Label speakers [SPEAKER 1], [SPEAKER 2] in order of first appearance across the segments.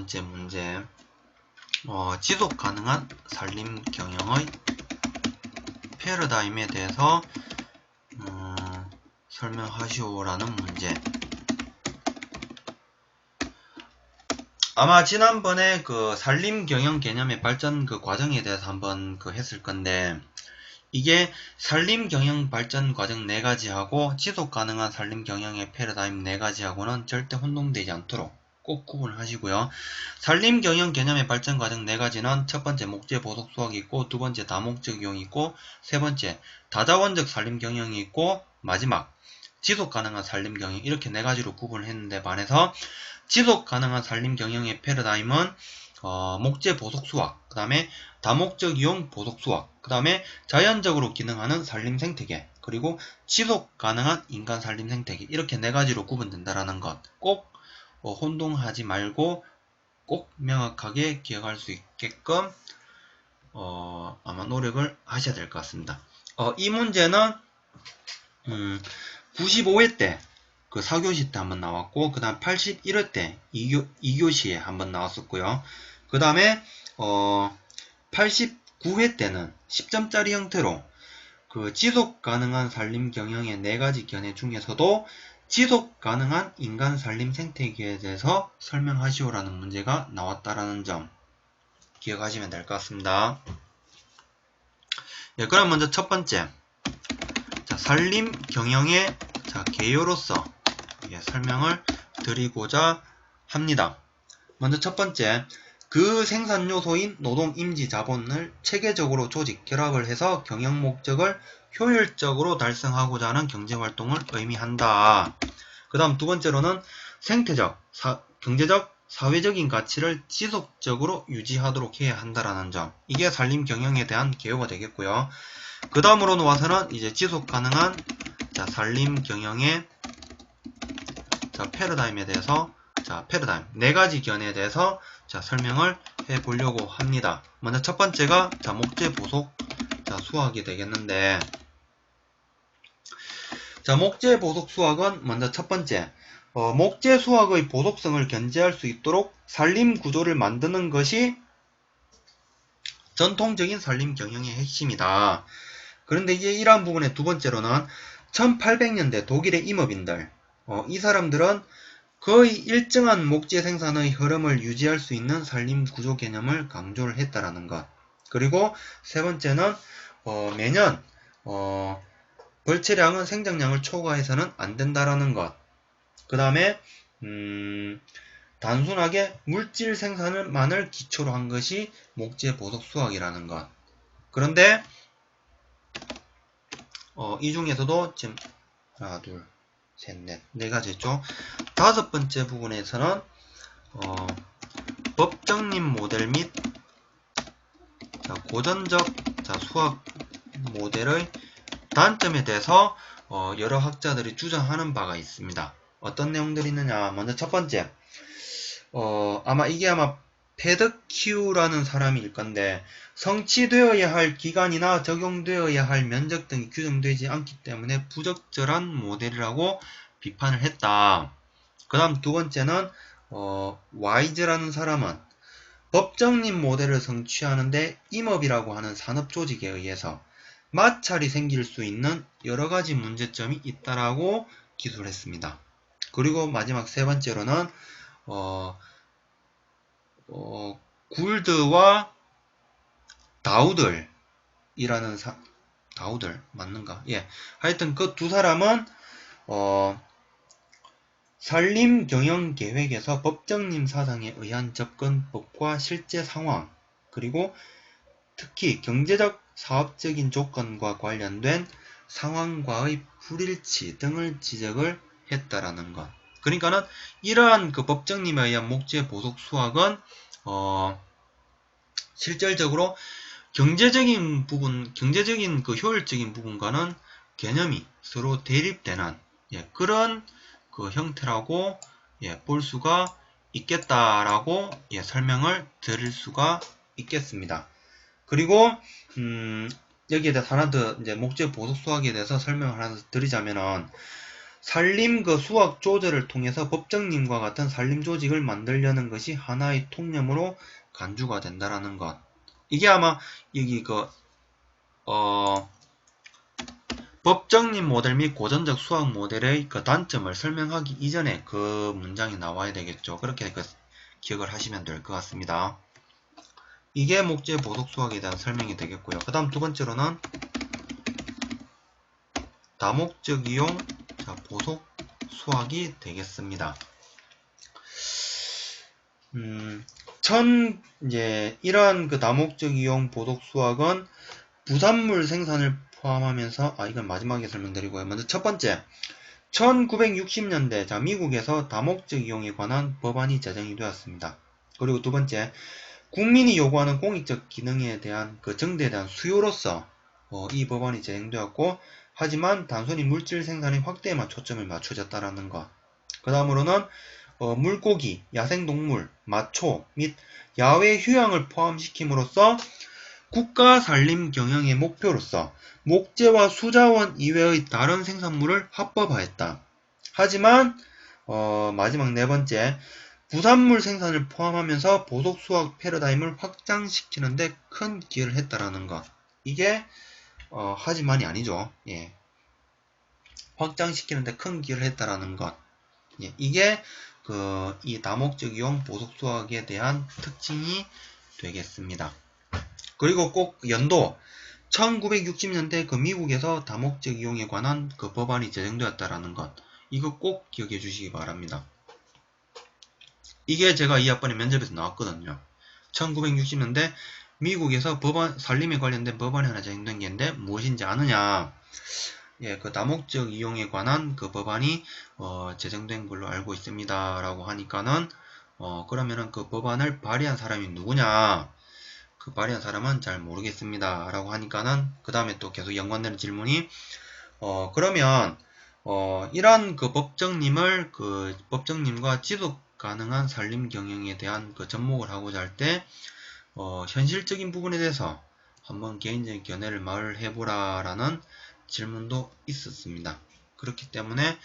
[SPEAKER 1] 번째 문제, 지속 가능한 산림 경영의 패러다임에 대해서 설명하시오라는 문제. 아마 지난번에 그 산림 경영 개념의 발전 그 과정에 대해서 한번 했을 건데, 이게 산림 경영 발전 과정 4가지하고 지속 가능한 산림 경영의 패러다임 4가지하고는 절대 혼동되지 않도록 꼭 구분을 하시고요. 산림 경영 개념의 발전 과정 4가지는 첫 번째 목재 보석 수확이 있고, 두 번째 다목적 이용이 있고, 세 번째 다자원적 산림 경영이 있고, 마지막 지속 가능한 산림 경영, 이렇게 4가지로 구분을 했는데, 반해서 지속 가능한 산림 경영의 패러다임은 목재 보석 수확, 그 다음에 다목적 이용 보석 수확, 그 다음에 자연적으로 기능하는 산림 생태계, 그리고 지속 가능한 인간 산림 생태계, 이렇게 4가지로 구분된다라는 것 꼭 혼동하지 말고 꼭 명확하게 기억할 수 있게끔 아마 노력을 하셔야 될 것 같습니다. 이 문제는 95회 때 그 4교시 때 한번 나왔고, 그 다음 81회 때 2교시에 한번 나왔었고요. 그 다음에 89회 때는 10점짜리 형태로 그 지속 가능한 산림 경영의 4가지 견해 중에서도 지속 가능한 인간 산림 생태계에 대해서 설명하시오라는 문제가 나왔다라는 점 기억하시면 될 것 같습니다. 예, 그럼 먼저 첫 번째, 산림 경영의 개요로서 설명을 드리고자 합니다. 먼저 첫 번째, 그 생산 요소인 노동, 임지, 자본을 체계적으로 조직, 결합을 해서 경영 목적을 효율적으로 달성하고자 하는 경제활동을 의미한다. 그 다음 두 번째로는 생태적, 경제적, 사회적인 가치를 지속적으로 유지하도록 해야 한다라는 점. 이게 산림 경영에 대한 개요가 되겠고요. 그 다음으로 와서는 이제 지속 가능한 산림 경영의 패러다임에 대해서 패러다임 4가지 견해에 대해서 설명을 해 보려고 합니다. 먼저 첫 번째가 목재 보석 수확이 되겠는데, 목재 보석 수확은 먼저 첫 번째, 목재 수확의 보석성을 견제할 수 있도록 산림 구조를 만드는 것이 전통적인 산림 경영의 핵심이다. 그런데 이제 이러한 부분의 두 번째로는 1800년대 독일의 임업인들, 이 사람들은 거의 일정한 목재 생산의 흐름을 유지할 수 있는 산림 구조 개념을 강조를 했다라는 것. 그리고 세 번째는 매년 벌채량은 생장량을 초과해서는 안 된다라는 것. 그 다음에 단순하게 물질 생산만을 기초로 한 것이 목재 보석 수확이라는 것. 그런데 이 중에서도 지금 하나, 둘, 셋, 넷, 4가지죠. 다섯 번째 부분에서는 법정립 모델 및 고전적 수학 모델의 단점에 대해서 여러 학자들이 주장하는 바가 있습니다. 어떤 내용들이 있느냐. 먼저 첫 번째, 아마 페드큐라는 사람일 건데, 성취되어야 할 기간이나 적용되어야 할 면적 등이 규정되지 않기 때문에 부적절한 모델이라고 비판을 했다. 그 다음 두 번째는 와이즈라는 사람은 법정립 모델을 성취하는데 임업이라고 하는 산업조직에 의해서 마찰이 생길 수 있는 여러가지 문제점이 있다라고 기술을 했습니다. 그리고 마지막 세 번째로는 굴드와 다우들이라는 다우들 맞는가? 예. 하여튼 그 두 사람은 산림 경영 계획에서 법정림 사상에 의한 접근법과 실제 상황, 그리고 특히 경제적 사업적인 조건과 관련된 상황과의 불일치 등을 지적을 했다라는 것. 그러니까는 이러한 그 법정림에 의한 목재 보석 수확은 실질적으로 경제적인 그 효율적인 부분과는 개념이 서로 대립되는 그런 그 형태라고 볼 수가 있겠다라고 설명을 드릴 수가 있겠습니다. 그리고 여기에 대해서 하나 더 이제 목재 보석 수확에 대해서 설명을 하나 더 드리자면은, 산림 그 수확 조절을 통해서 법정림과 같은 산림 조직을 만들려는 것이 하나의 통념으로 간주가 된다라는 것. 이게 아마 여기 법정림 모델 및 고전적 수학 모델의 그 단점을 설명하기 이전에 그 문장이 나와야 되겠죠. 그렇게 기억을 하시면 될 것 같습니다. 이게 목재 보석 수학에 대한 설명이 되겠고요. 그 다음 두 번째로는 다목적 이용 보석 수학이 되겠습니다. 이러한 그 다목적 이용 보석 수학은 부산물 생산을 포함하면서 이건 마지막에 설명드리고요. 먼저 첫 번째, 1960년대 미국에서 다목적 이용에 관한 법안이 제정이 되었습니다. 그리고 두 번째, 국민이 요구하는 공익적 기능에 대한 그 정대에 대한 수요로서 이 법안이 제정되었고, 하지만 단순히 물질 생산의 확대에만 초점을 맞춰졌다라는 것. 그 다음으로는 물고기, 야생동물, 마초 및 야외 휴양을 포함시킴으로써 국가 산림 경영의 목표로서 목재와 수자원 이외의 다른 생산물을 합법화했다. 하지만 마지막 네 번째, 부산물 생산을 포함하면서 보석 수학 패러다임을 확장시키는 데 큰 기여를 했다라는 것. 이게 하지만이 아니죠. 예. 확장시키는 데 큰 기여를 했다라는 것. 예. 이게 이 다목적 이용 보석 수학에 대한 특징이 되겠습니다. 그리고 꼭 연도 1960년대 그 미국에서 다목적 이용에 관한 그 법안이 제정되었다라는 것. 이거 꼭 기억해 주시기 바랍니다. 이게 제가 이 학번에 면접에서 나왔거든요. 1960년대 미국에서 법안, 산림에 관련된 법안이 하나 제정된 게 있는데 무엇인지 아느냐? 예, 그 다목적 이용에 관한 그 법안이 제정된 걸로 알고 있습니다. 라고 하니까는 그러면은 그 법안을 발의한 사람이 누구냐? 그 발의한 사람은 잘 모르겠습니다. 라고 하니까는 그 다음에 또 계속 연관되는 질문이 그러면 이러한 그 법정님과 지속 가능한 산림 경영에 대한 그 접목을 하고자 할 때 현실적인 부분에 대해서 한번 개인적인 견해를 말해보라라는 질문도 있었습니다. 그렇기 때문에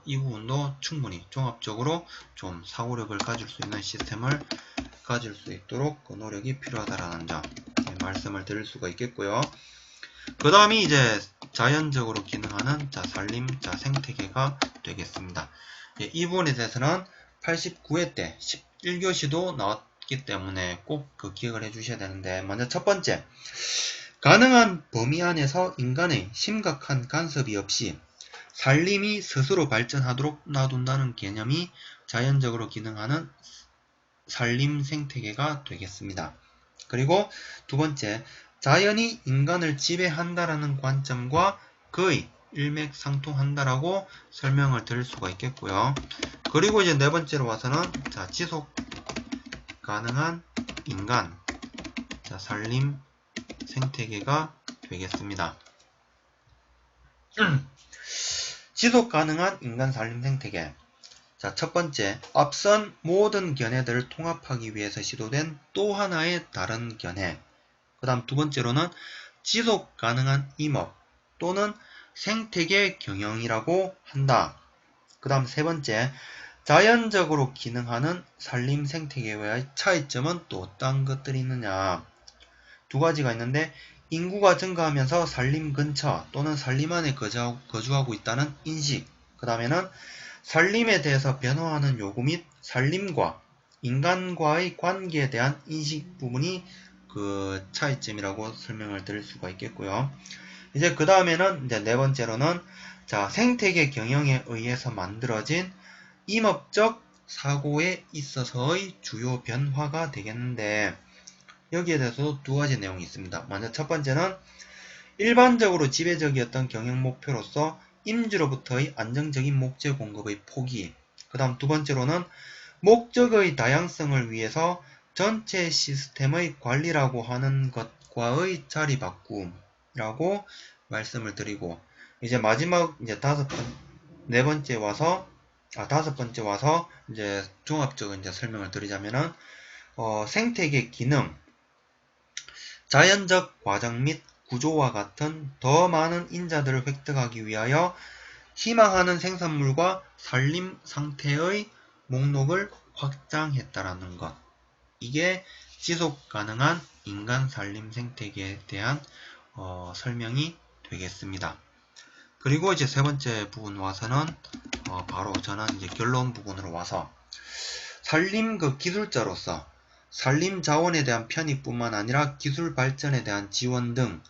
[SPEAKER 1] 이 부분도 충분히 종합적으로 좀 사고력을 가질 수 있는 시스템을 가질 수 있도록 그 노력이 필요하다라는 점 말씀을 드릴 수가 있겠고요. 그 다음이 이제 자연적으로 기능하는 산림 생태계가 되겠습니다. 예, 이 부분에 대해서는 89회 때 11교시도 나왔기 때문에 꼭 그 기억을 해주셔야 되는데, 먼저 첫 번째, 가능한 범위 안에서 인간의 심각한 간섭이 없이 산림이 스스로 발전하도록 놔둔다는 개념이 자연적으로 기능하는 산림 생태계가 되겠습니다. 그리고 두 번째, 자연이 인간을 지배한다라는 관점과 거의 일맥상통한다라고 설명을 드릴 수가 있겠고요. 그리고 이제 네 번째로 와서는 지속 가능한 인간 산림 생태계가 되겠습니다. 지속 가능한 인간 산림 생태계. 첫 번째, 앞선 모든 견해들을 통합하기 위해서 시도된 또 하나의 다른 견해. 그 다음 두 번째로는 지속 가능한 임업 또는 생태계 경영이라고 한다. 그 다음 세 번째, 자연적으로 기능하는 산림 생태계와의 차이점은 또 어떤 것들이 있느냐. 두 가지가 있는데, 인구가 증가하면서 산림 근처 또는 산림 안에 거주하고 있다는 인식. 그 다음에는 산림에 대해서 변화하는 요구 및 산림과 인간과의 관계에 대한 인식 부분이 그 차이점이라고 설명을 드릴 수가 있겠고요. 이제 그 다음에는 이제 네 번째로는 생태계 경영에 의해서 만들어진 임업적 사고에 있어서의 주요 변화가 되겠는데, 여기에 대해서도 두 가지 내용이 있습니다. 먼저 첫 번째는 일반적으로 지배적이었던 경영 목표로서 임주로부터의 안정적인 목재 공급의 포기. 그 다음 두 번째로는 목적의 다양성을 위해서 전체 시스템의 관리라고 하는 것과의 자리 바꿈이라고 말씀을 드리고, 이제 마지막 이제 다섯 번째 와서 이제 종합적인 이제 설명을 드리자면은 생태계 기능, 자연적 과정 및 구조와 같은 더 많은 인자들을 획득하기 위하여 희망하는 생산물과 산림 상태의 목록을 확장했다라는 것. 이게 지속 가능한 인간 산림 생태계에 대한 설명이 되겠습니다. 그리고 이제 세 번째 부분 와서는 바로 저는 이제 결론 부분으로 와서 산림 그 기술자로서 산림 자원에 대한 편의뿐만 아니라 기술 발전에 대한 지원 등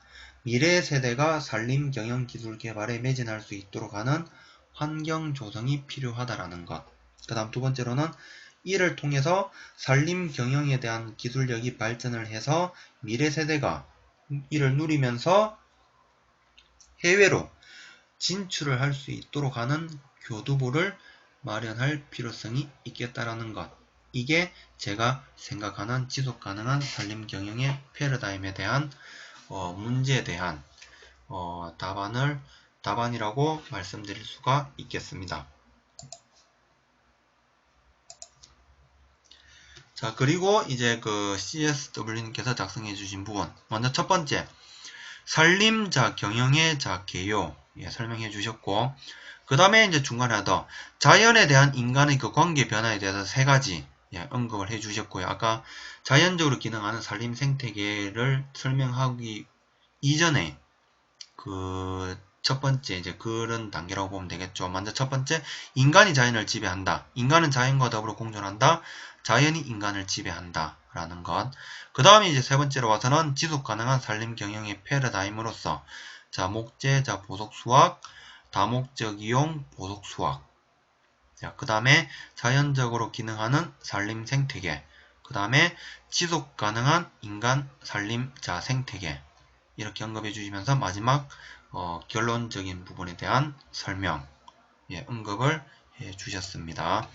[SPEAKER 1] 미래 세대가 산림 경영 기술 개발에 매진할 수 있도록 하는 환경 조성이 필요하다라는 것. 그 다음 두 번째로는 이를 통해서 산림 경영에 대한 기술력이 발전을 해서 미래 세대가 이를 누리면서 해외로 진출을 할 수 있도록 하는 교두보를 마련할 필요성이 있겠다라는 것. 이게 제가 생각하는 지속가능한 산림 경영의 패러다임에 대한 문제에 대한 답안이라고 말씀드릴 수가 있겠습니다. 자, 그리고 이제 그 CSW님께서 작성해 주신 부분. 먼저 첫 번째, 산림자 경영의 개요. 설명해 주셨고, 그 다음에 이제 중간에 더 자연에 대한 인간의 그 관계 변화에 대해서 세 가지 언급을 해 주셨고요. 아까 자연적으로 기능하는 산림 생태계를 설명하기 이전에 그 첫 번째 이제 그런 단계라고 보면 되겠죠. 먼저 첫 번째, 인간이 자연을 지배한다. 인간은 자연과 더불어 공존한다. 자연이 인간을 지배한다. 라는 것. 그 다음에 이제 세 번째로 와서는 지속 가능한 산림 경영의 패러다임으로서 목재, 보석 수확, 다목적 이용, 보석 수확. 그 다음에 자연적으로 기능하는 산림 생태계. 그 다음에 지속 가능한 인간 산림 생태계. 이렇게 언급해 주시면서 마지막 결론적인 부분에 대한 설명, 언급을 해 주셨습니다.